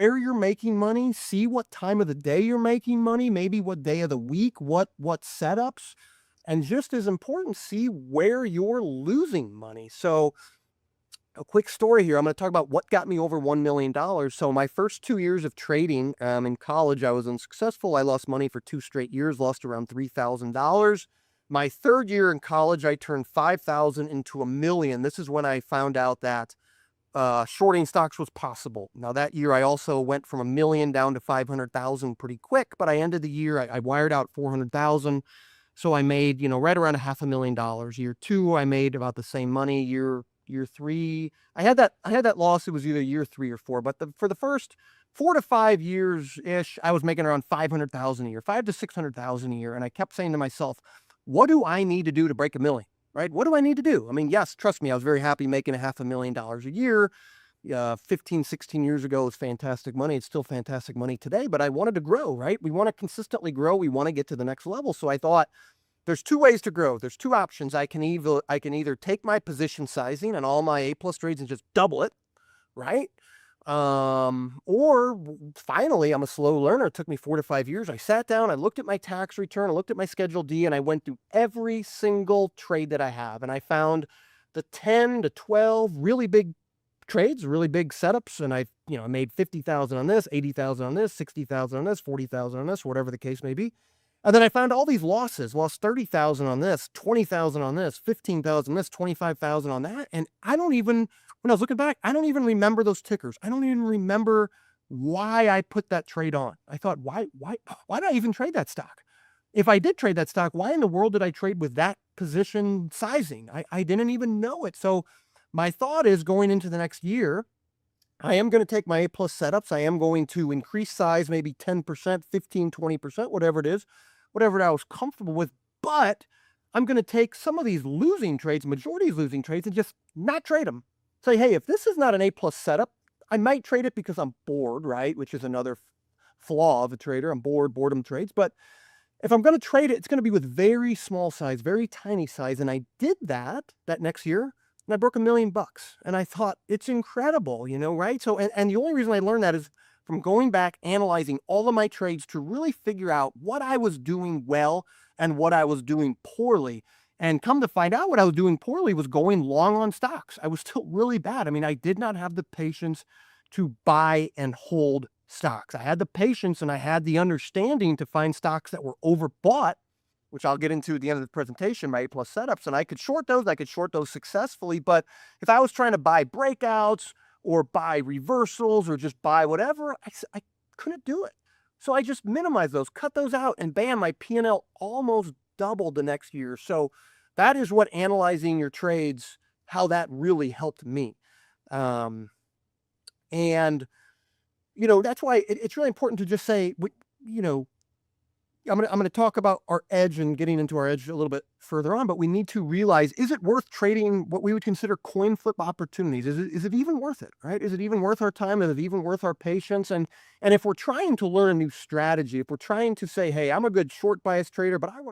where you're making money, see what time of the day you're making money, maybe what day of the week, what setups, and just as important, see where you're losing money. So a quick story here. I'm going to talk about what got me over $1 million. So my first 2 years of trading in college, I was unsuccessful. I lost money for 2 straight years, lost around $3,000. My third year in college, I turned 5,000 into a million. This is when I found out that shorting stocks was possible. Now that year, I also went from a million down to 500,000 pretty quick, but I ended the year, I wired out 400,000. So I made, right around $500,000. Year two, I made about the same money. Year three, I had that loss. It was either year 3 or 4, but for the first 4 to 5 years ish, I was making around 500,000 a year, 5 to 600,000 a year. And I kept saying to myself, what do I need to do to break a million? Right? What do I need to do? I mean, yes, trust me, I was very happy making $500,000 a year. 15, 16 years ago was fantastic money. It's still fantastic money today, but I wanted to grow, right? We want to consistently grow. We want to get to the next level. So I thought, there's two ways to grow. There's two options. I can either take my position sizing and all my A+ trades and just double it, right? Or finally, I'm a slow learner. It took me 4 to 5 years. I sat down, I looked at my tax return, I looked at my Schedule D, and I went through every single trade that I have. And I found the 10 to 12 really big trades, really big setups. And I made 50,000 on this, 80,000 on this, 60,000 on this, 40,000 on this, whatever the case may be. And then I found all these losses, lost 30,000 on this, 20,000 on this, 15,000 on this, 25,000 on that. And when I was looking back, I don't even remember those tickers. I don't even remember why I put that trade on. I thought, why did I even trade that stock? If I did trade that stock, why in the world did I trade with that position sizing? I didn't even know it. So my thought is, going into the next year, I am going to take my A+ setups. I am going to increase size, maybe 10%, 15, 20%, whatever it is, whatever I was comfortable with. But I'm going to take some of these losing trades, majority of losing trades, and just not trade them. Say, hey, if this is not an A+ setup, I might trade it because I'm bored, right? Which is another flaw of a trader. I'm bored, boredom trades. But if I'm going to trade it, it's going to be with very small size, very tiny size. And I did that next year. And I broke $1 million. And I thought, it's incredible, right? So, and the only reason I learned that is from going back, analyzing all of my trades to really figure out what I was doing well and what I was doing poorly. And come to find out, what I was doing poorly was going long on stocks. I was still really bad. I mean, I did not have the patience to buy and hold stocks. I had the patience and I had the understanding to find stocks that were overbought, which I'll get into at the end of the presentation, my A+ setups, and I could short those successfully. But if I was trying to buy breakouts or buy reversals or just buy whatever, I couldn't do it. So I just minimized those, cut those out, and bam, my P&L almost doubled the next year. So that is what analyzing your trades, how that really helped me. And, that's why it's really important to just say, I'm going to talk about our edge and getting into our edge a little bit further on, but we need to realize, is it worth trading what we would consider coin flip opportunities? Is it even worth it, right? Is it even worth our time? Is it even worth our patience? And if we're trying to learn a new strategy, if we're trying to say, hey, I'm a good short bias trader, but I want